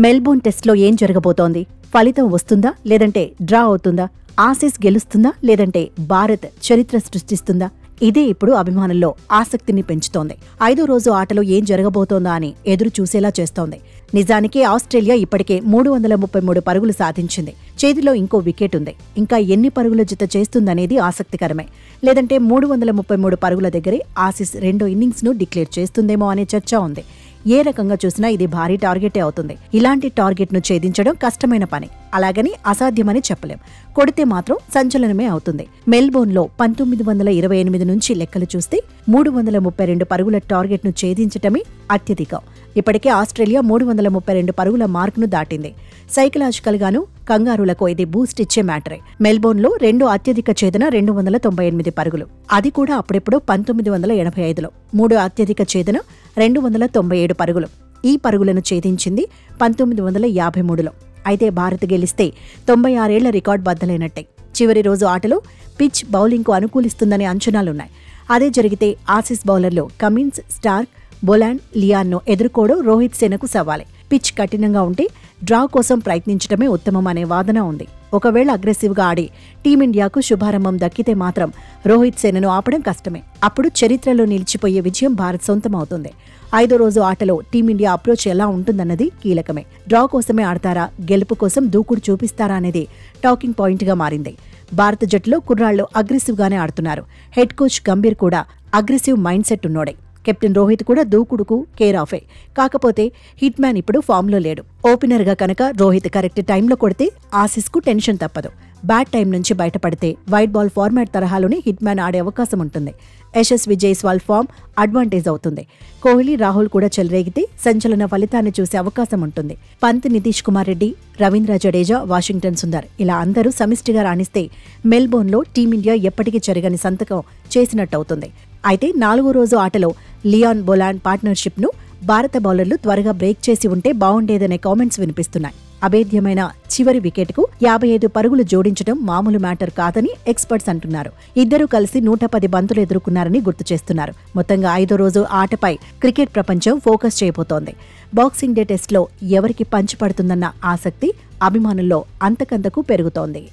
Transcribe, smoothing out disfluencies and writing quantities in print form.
Melbourne టెస్ట్లో ఏం జరగబోతోంది? ఫలితం వస్తుందా లేదంటే డ్రా అవుతుందా? ఆసీస్ గెలుస్తుందా లేదంటే భారత్ చరిత్ర సృష్టిస్తుందా? ఇదే ఇప్పుడు అభిమానుల్లో ఆసక్తిని పెంచుతోంది. 5వ రోజు ఆటలో ఏం జరగబోతోందా అని ఎదురు చూసేలా చేస్తోంది. నిజానికి ఆస్ట్రేలియా ఇప్పటికే 333 పరుగులు సాధించింది. చేతిలో ఇంకో వికెట్ ఉంది. ఇంకా ఎన్ని పరుగుల జత చేస్తుందనేది ఆసక్తికరమే. లేదంటే 333 పరుగుల దగ్గరే ఆసీస్ రెండో ఇన్నింగ్స్ను డిక్లేర్ చేస్తుందేమో అనే చర్చ ఉంది. ఏ రకంగా చూసినా ఇది భారీ టార్గెటే అవుతుంది. ఇలాంటి టార్గెట్ను ఛేదించడం కష్టమైన పని, అలాగని అసాధ్యమని చెప్పలేం. కొడితే మాత్రం సంచలనమే అవుతుంది. మెల్బోర్న్లో 1928 నుంచి లెక్కలు చూస్తే 332 పరుగుల టార్గెట్ను ఛేదించటమే అత్యధికం. ఇప్పటికే ఆస్ట్రేలియా 332 పరుగుల మార్కును దాటింది. సైకలాజికల్ గాను కంగారులకు ఇది బూస్ట్ ఇచ్చే మ్యాటరే. మెల్బోర్న్లో రెండో అత్యధిక ఛేదన 298 పరుగులు, అది కూడా అప్పుడెప్పుడో 1985లో. మూడో అత్యధిక ఛేదన 297 పరుగులు. ఈ పరుగులను ఛేదించింది 1953లో. అయితే భారత్ గెలిస్తే 96 ఏళ్ల రికార్డు బద్దలైనట్టే. చివరి రోజు ఆటలో పిచ్ బౌలింగ్కు అనుకూలిస్తుందనే అంచనాలున్నాయి. అదే జరిగితే ఆసీస్ బౌలర్లు కమిన్స్, స్టార్క్, బొలాండ్, లియాన్ను ఎదుర్కోవడం రోహిత్ సేనకు సవాలే. పిచ్ కఠినంగా ఉంటే డ్రా కోసం ప్రయత్నించడమే ఉత్తమం అనే వాదన ఉంది. ఒకవేళ అగ్రెసివ్గా ఆడి టీమిండియాకు శుభారంభం దక్కితే మాత్రం రోహిత్ సేనను ఆపడం కష్టమే. అప్పుడు చరిత్రలో నిలిచిపోయే విజయం భారత్ సొంతమవుతుంది. 5వ రోజు ఆటలో టీమిండియా అప్రోచ్ ఎలా ఉంటుందన్నది కీలకమే. డ్రా కోసమే ఆడతారా, గెలుపు కోసం దూకుడు చూపిస్తారా అనేది టాకింగ్ పాయింట్గా మారింది. భారత జట్టులో కుర్రాళ్లు అగ్రెసివ్గానే ఆడుతున్నారు. హెడ్ కోచ్ గంభీర్ కూడా అగ్రెసివ్ మైండ్ సెట్ ఉన్నోడే. కెప్టెన్ రోహిత్ కూడా దూకుడుకు కేర్ ఆఫే. కాకపోతే హిట్ మ్యాన్ ఇప్పుడు ఫామ్లో లేడు. ఓపెనర్గా కనుక రోహిత్ కరెక్ట్ టైంలో కొడితే ఆసీస్కు టెన్షన్ తప్పదు. బ్యాడ్ టైం నుంచి బయటపడితే వైట్ బాల్ ఫార్మాట్ తరహాలోనే హిట్ మ్యాన్ ఆడే అవకాశం ఉంటుంది. యశస్వి జైస్వాల్ ఫామ్ అడ్వాంటేజ్ అవుతుంది. కోహ్లీ, రాహుల్ కూడా చెలరేగితే సంచలన ఫలితాన్ని చూసే అవకాశం ఉంటుంది. పంత్, నితీష్ కుమార్ రెడ్డి, రవీంద్ర జడేజా, వాషింగ్టన్ సుందర్ ఇలా అందరూ సమిష్టిగా రాణిస్తే మెల్బోర్న్లో టీమిండియా ఎప్పటికీ చెరగని సంతకం చేసినట్టవుతుంది. అయితే 4వ రోజు ఆటలో లియాన్, బొలాండ్ పార్ట్నర్షిప్ను భారత బౌలర్లు త్వరగా బ్రేక్ చేసి ఉంటే బావుండేదనే కామెంట్స్ వినిపిస్తున్నాయి. అభేద్యమైన చివరి వికెట్కు 55 పరుగులు జోడించడం మామూలు మ్యాటర్ కాదని ఎక్స్పర్ట్స్ అంటున్నారు. ఇద్దరూ కలిసి 110 బంతులు ఎదుర్కొన్నారని గుర్తు చేస్తున్నారు. మొత్తంగా 5వ రోజు ఆటపై క్రికెట్ ప్రపంచం ఫోకస్ చేయబోతోంది. బాక్సింగ్ డే టెస్ట్లో ఎవరికి పంచి పడుతుందన్న ఆసక్తి అభిమానుల్లో అంతకంతకు పెరుగుతోంది.